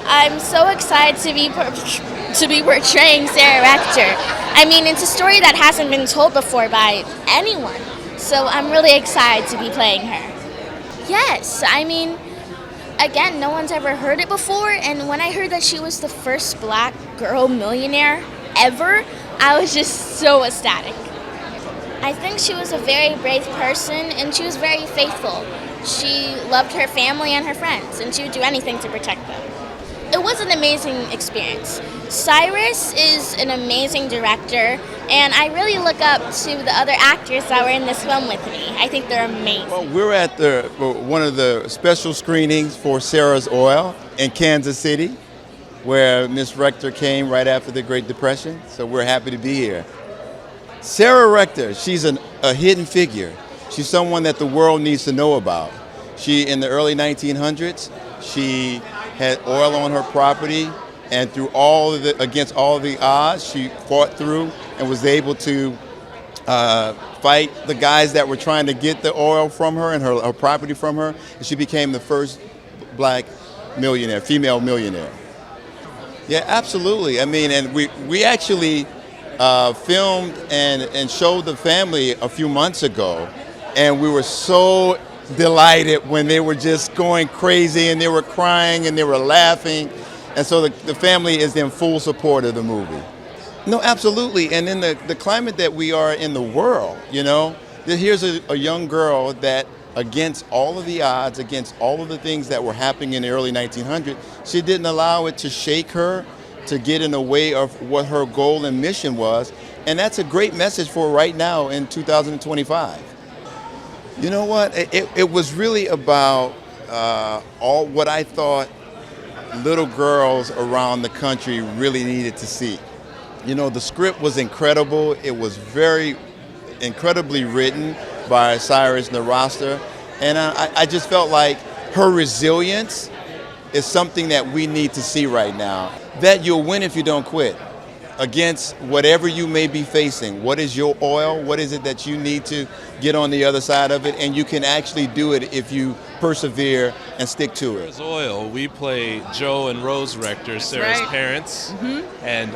I'm so excited to be portraying Sarah Rector. I mean, it's a story that hasn't been told before by anyone, so I'm really excited to be playing her. Yes, I mean, again, no one's ever heard it before, and when I heard that she was the first black girl millionaire ever, I was just so ecstatic. I think she was a very brave person, and she was very faithful. She loved her family and her friends, and she would do anything to protect them. It was an amazing experience. Cyrus is an amazing director, and I really look up to the other actors that were in this film with me. I think they're amazing. Well, we're at one of the special screenings for Sarah's Oil in Kansas City, where Miss Rector came right after the Great Depression, so we're happy to be here. Sarah Rector, she's a hidden figure. She's someone that the world needs to know about. In the early 1900s, she had oil on her property, and against all the odds, she fought through and was able to fight the guys that were trying to get the oil from her and her property from her, and she became the first black millionaire, female millionaire. Yeah, absolutely. I mean, and we actually filmed and showed the family a few months ago, and we were so delighted when they were just going crazy and they were crying and they were laughing, and so the family is in full support of the movie. No, absolutely, and in the climate that we are in the world, you know, here's a young girl that, against all of the odds, against all of the things that were happening in the early 1900s, she didn't allow it to shake her, to get in the way of what her goal and mission was, and that's a great message for right now in 2025. You know what? It was really about all what I thought little girls around the country really needed to see. You know, the script was incredible. It was very incredibly written by Cyrus Nowrasteh, and I just felt like her resilience is something that we need to see right now. That you'll win if you don't quit. Against whatever you may be facing. What is your oil? What is it that you need to get on the other side of it? And you can actually do it if you persevere and stick to it. Sarah's Oil, we play Joe and Rose Rector, Sarah's parents. Mm-hmm. And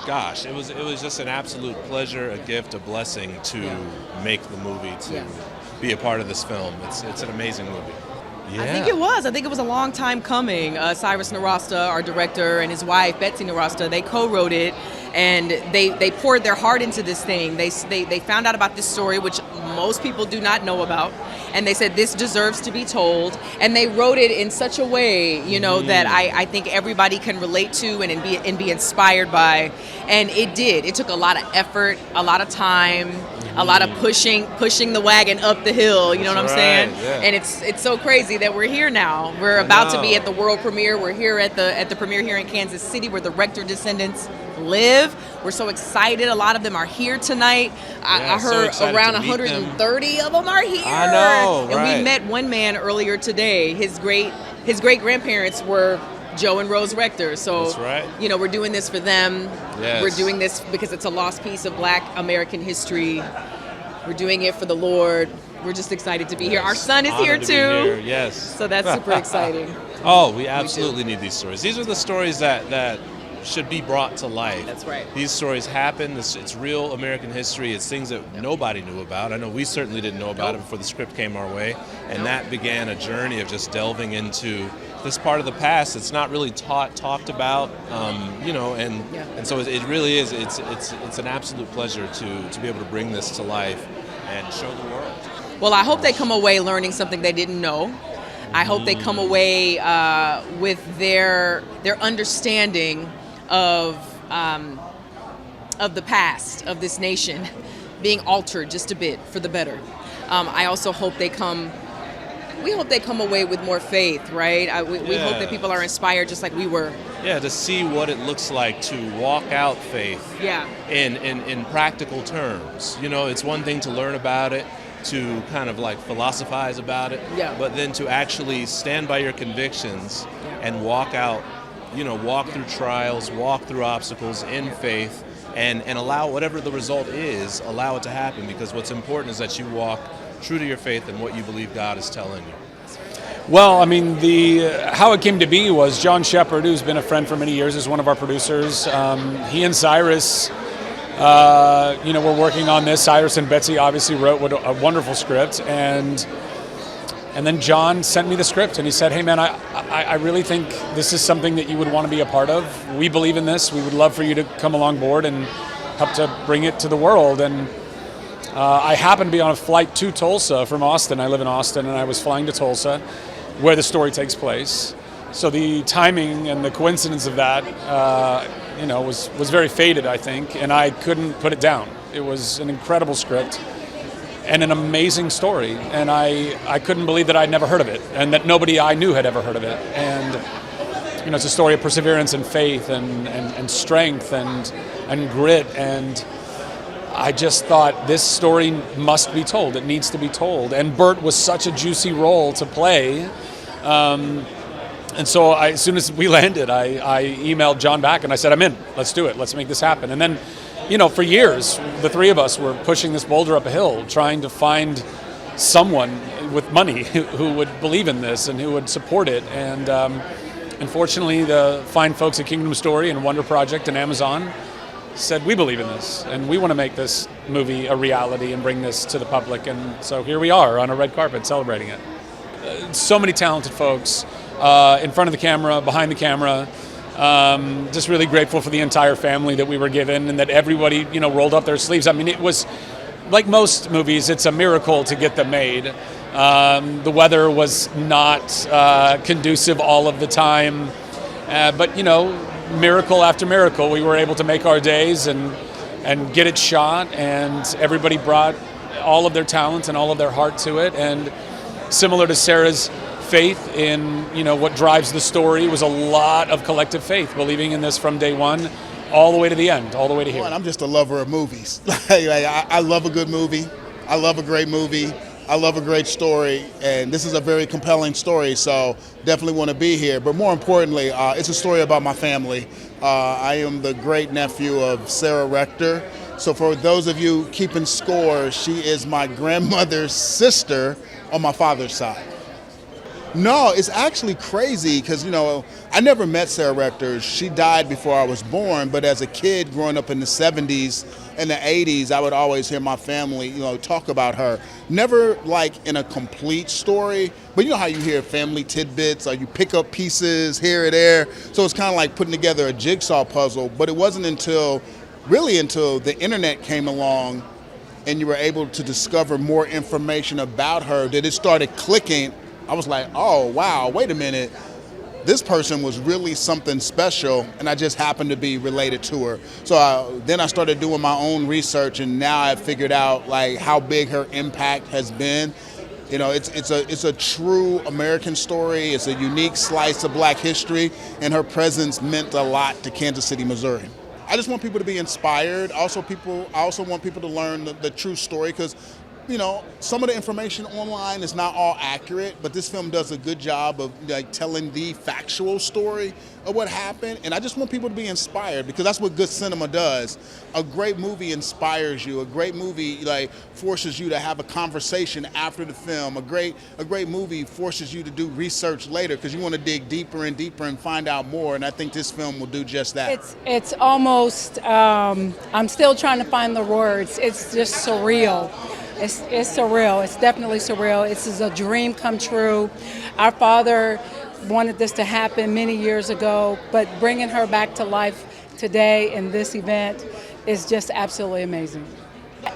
gosh, it was just an absolute pleasure, a gift, a blessing to make the movie, to be a part of this film. It's an amazing movie. Yeah. I think it was a long time coming. Cyrus Nowrasteh, our director, and his wife, Betsy Nowrasteh, they co-wrote it, and they poured their heart into this thing. They found out about this story, which most people do not know about, and they said this deserves to be told, and they wrote it in such a way, you know, that I think everybody can relate to and be inspired by, and it did. It took a lot of effort, a lot of time, a lot of pushing the wagon up the hill, you know what I'm saying? Yeah. And it's so crazy that we're here now. We're about to be at the world premiere. We're here at the premiere here in Kansas City, where the Rector descendants live. We're so excited. A lot of them are here tonight. I heard so around 130 of them are here. I know, and we met one man earlier today. His great grandparents were Joe and Rose Rector. So, that's right. You know, we're doing this for them. Yes. We're doing this because it's a lost piece of Black American history. We're doing it for the Lord. We're just excited to be here. Our son is here too. Yes. So that's super exciting. Oh, we absolutely need these stories. These are the stories that should be brought to life. That's right. These stories happen. It's real American history. It's things that nobody knew about. I know we certainly didn't know about it before the script came our way. And that began a journey of just delving into this part of the past that's not really talked about, you know, and so it really is. It's an absolute pleasure to be able to bring this to life and show the world. Well, I hope they come away learning something they didn't know. I hope they come away with their understanding of the past of this nation being altered just a bit for the better. I also hope they come away with more faith, right? We hope that people are inspired just like we were. Yeah, to see what it looks like to walk out faith in practical terms. You know, it's one thing to learn about it, to kind of like philosophize about it, but then to actually stand by your convictions and walk out, you know, walk through trials, walk through obstacles in faith, and allow whatever the result is, allow it to happen, because what's important is that you walk true to your faith and what you believe God is telling you. Well, I mean, how it came to be was John Shepard, who's been a friend for many years, is one of our producers. He and Cyrus, were working on this. Cyrus and Betsy obviously wrote a wonderful script, and then John sent me the script, and he said, "Hey, man, I really think this is something that you would want to be a part of. We believe in this. We would love for you to come along board and help to bring it to the world." And I happened to be on a flight to Tulsa from Austin. I live in Austin, and I was flying to Tulsa, where the story takes place. So the timing and the coincidence of that, was very fated, I think, and I couldn't put it down. It was an incredible script and an amazing story, and I couldn't believe that I'd never heard of it, and that nobody I knew had ever heard of it. And it's a story of perseverance and faith and strength and grit, and I just thought this story must be told. It needs to be told. And Bert was such a juicy role to play. And so as soon as we landed, I emailed John back and I said, "I'm in. Let's do it. Let's make this happen." And then, for years, the three of us were pushing this boulder up a hill, trying to find someone with money who would believe in this and who would support it. And unfortunately, the fine folks at Kingdom Story and Wonder Project and Amazon said, "We believe in this, and we want to make this movie a reality and bring this to the public." And so here we are on a red carpet celebrating it. So many talented folks in front of the camera, behind the camera. Just really grateful for the entire family that we were given, and that everybody, rolled up their sleeves. I mean, it was like most movies, it's a miracle to get them made. The weather was not conducive all of the time, but miracle after miracle, we were able to make our days and get it shot, and everybody brought all of their talent and all of their heart to it. And similar to Sarah's faith in what drives the story, was a lot of collective faith, believing in this from day one all the way to the end, all the way to here. Well, I'm just a lover of movies. I love a good movie. I love a great movie. I love a great story, and this is a very compelling story, so definitely want to be here. But more importantly, it's a story about my family. I am the great nephew of Sarah Rector. So for those of you keeping score, she is my grandmother's sister on my father's side. No, it's actually crazy because, I never met Sarah Rector. She died before I was born, but as a kid growing up in the 70s and the 80s, I would always hear my family, talk about her. Never like in a complete story, but you know how you hear family tidbits or you pick up pieces here or there. So it's kind of like putting together a jigsaw puzzle, but it wasn't until the internet came along and you were able to discover more information about her that it started clicking. I was like, oh, wow, wait a minute. This person was really something special, and I just happened to be related to her. So then I started doing my own research, and now I've figured out like how big her impact has been. It's a true American story. It's a unique slice of Black history, and her presence meant a lot to Kansas City, Missouri. I just want people to be inspired. I also want people to learn the true story, because some of the information online is not all accurate, but this film does a good job of telling the factual story of what happened. And I just want people to be inspired, because that's what good cinema does. A great movie inspires you. A great movie forces you to have a conversation after the film. A great movie forces you to do research later, because you want to dig deeper and deeper and find out more. And I think this film will do just that. It's almost, I'm still trying to find the words. It's just surreal. It's surreal. It's definitely surreal. This is a dream come true. Our father wanted this to happen many years ago, but bringing her back to life today in this event is just absolutely amazing.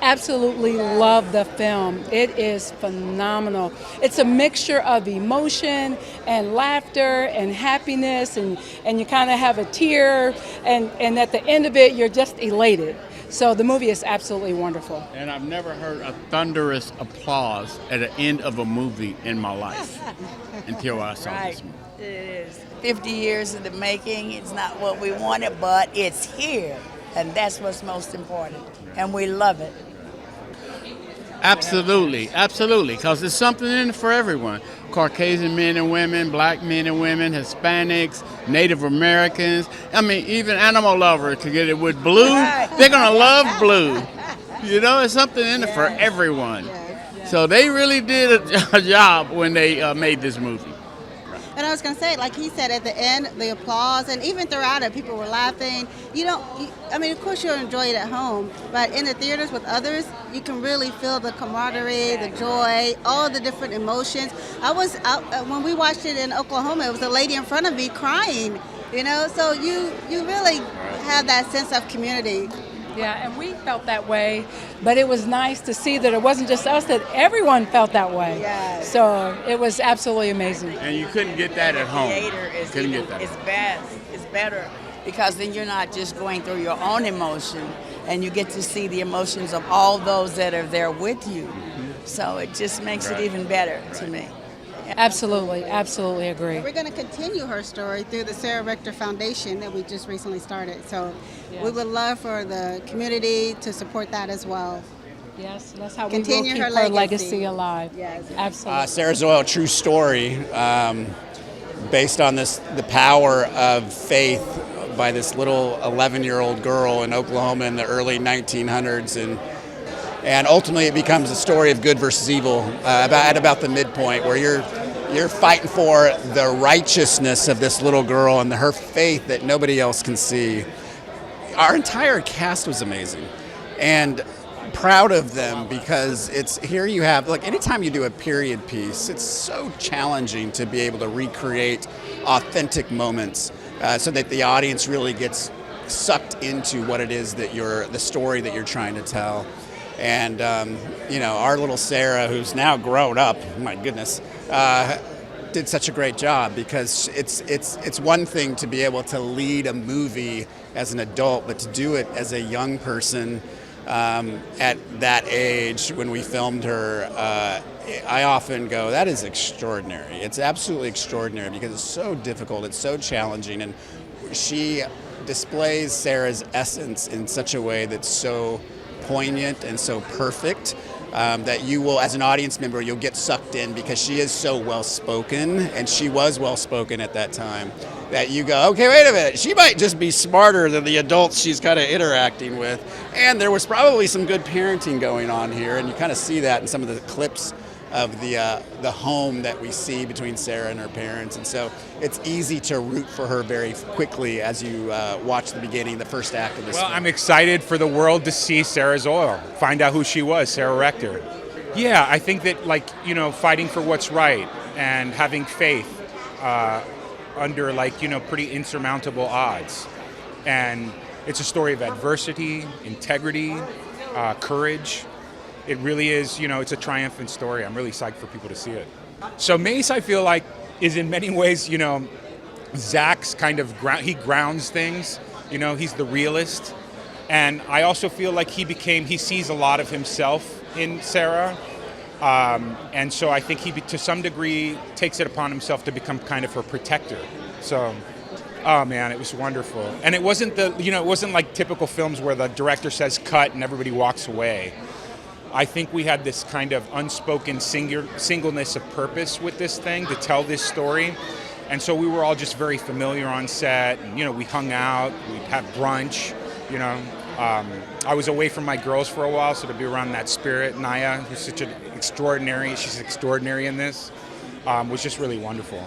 absolutely love the film. It is phenomenal. It's a mixture of emotion and laughter and happiness, and you kind of have a tear, and at the end of it, you're just elated. So the movie is absolutely wonderful. And I've never heard a thunderous applause at the end of a movie in my life until I saw this movie. It is 50 years in the making. It's not what we wanted, but it's here. And that's what's most important. And we love it. Absolutely, absolutely, because there's something in it for everyone. Caucasian men and women, black men and women, Hispanics, Native Americans. I mean, even animal lovers to get it with blue. They're going to love blue. You know, there's something in it for everyone. So they really did a job when they made this movie. And I was going to say, like he said, at the end, the applause, and even throughout it, people were laughing. I mean, of course you'll enjoy it at home, but in the theaters with others, you can really feel the camaraderie, the joy, all the different emotions. I was out, when we watched it in Oklahoma, it was a lady in front of me crying, so you really have that sense of community. Yeah, and we felt that way, but it was nice to see that it wasn't just us, that everyone felt that way. Yes. So it was absolutely amazing. And you couldn't get that at home. Theater is it's better because then you're not just going through your own emotion, and you get to see the emotions of all those that are there with you. So it just makes it even better to me. Absolutely agree. We're going to continue her story through the Sarah Rector Foundation that we just recently started. So we would love for the community to support that as well. Yes, that's how Continue we will keep her her legacy. legacy alive. Yes. Absolutely. Sarah's Oil, true story, based on the power of faith by this little 11-year-old girl in Oklahoma in the early 1900s, and ultimately it becomes a story of good versus evil at about the midpoint, where you're fighting for the righteousness of this little girl and her faith that nobody else can see. Our entire cast was amazing, and proud of them, because here you have, like, anytime you do a period piece, it's so challenging to be able to recreate authentic moments so that the audience really gets sucked into what it is that the story that you're trying to tell. And our little Sarah, who's now grown up, my goodness, did such a great job, because it's one thing to be able to lead a movie as an adult, but to do it as a young person at that age when we filmed her, I often go, that is extraordinary. It's absolutely extraordinary, because it's so difficult, it's so challenging, and she displays Sarah's essence in such a way that's so poignant and so perfect that you will, as an audience member, you'll get sucked in, because she is so well-spoken, and she was well-spoken at that time, that you go, okay, wait a minute, she might just be smarter than the adults she's kind of interacting with. And there was probably some good parenting going on here, and you kind of see that in some of the clips of the home that we see between Sarah and her parents. And so it's easy to root for her very quickly as you watch the beginning, the first act of this film. I'm excited for the world to see Sarah's Oil, find out who she was, Sarah Rector. Yeah, I think that, fighting for what's right and having faith under, pretty insurmountable odds. And it's a story of adversity, integrity, courage. It really is, it's a triumphant story. I'm really psyched for people to see it. So Mace, I feel like, is in many ways, Zach's kind of he grounds things. He's the realist. And I also feel like he sees a lot of himself in Sarah. And so I think he, to some degree, takes it upon himself to become kind of her protector. So, oh man, it was wonderful. And it wasn't it wasn't like typical films where the director says cut and everybody walks away. I think we had this kind of unspoken singleness of purpose with this thing to tell this story. And so we were all just very familiar on set, and we hung out, we'd have brunch, I was away from my girls for a while, so to be around that spirit, Naya, who's she's extraordinary in this, was just really wonderful.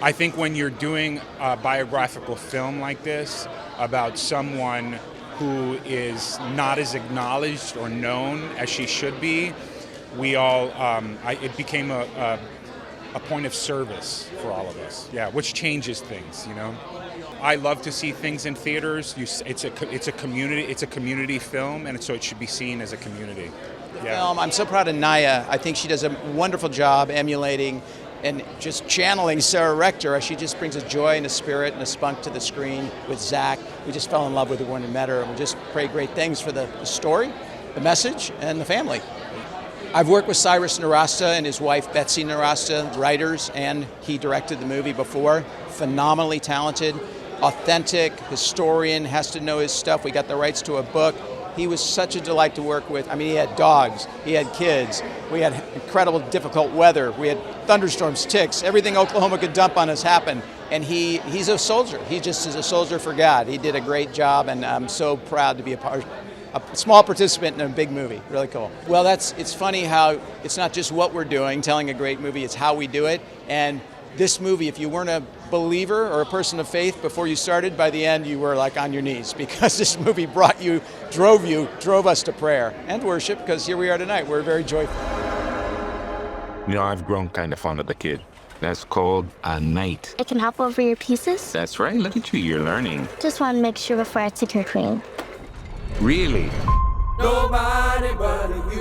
I think when you're doing a biographical film like this about someone who is not as acknowledged or known as she should be, we all, it became a point of service for all of us, which changes things, I love to see things in theaters. It's a community film, and so it should be seen as a community. Film. I'm so proud of Naya. I think she does a wonderful job emulating and just channeling Sarah Rector. She just brings a joy and a spirit and a spunk to the screen with Zach. We just fell in love with her when we met her, and we just pray great things for the story, the message, and the family. I've worked with Cyrus Nowrasteh and his wife Betsy Nowrasteh, writers, and he directed the movie before. Phenomenally talented, authentic, historian, has to know his stuff. We got the rights to a book. He was such a delight to work with. I mean, he had dogs, he had kids, we had incredible difficult weather, we had thunderstorms, ticks, everything Oklahoma could dump on us happened. And he's a soldier. He just is a soldier for God. He did a great job, and I'm so proud to be a small participant in a big movie. Really cool. Well, it's funny how it's not just what we're doing, telling a great movie, it's how we do it. And this movie, if you weren't a believer or a person of faith before you started, by the end you were like on your knees, because this movie drove us to prayer and worship, because here we are tonight. We're very joyful. You know, I've grown kind of fond of the kid. That's called a knight. I can hop over your pieces? That's right. Look at you. You're learning. Just want to make sure before I take your queen. Really? Nobody but we.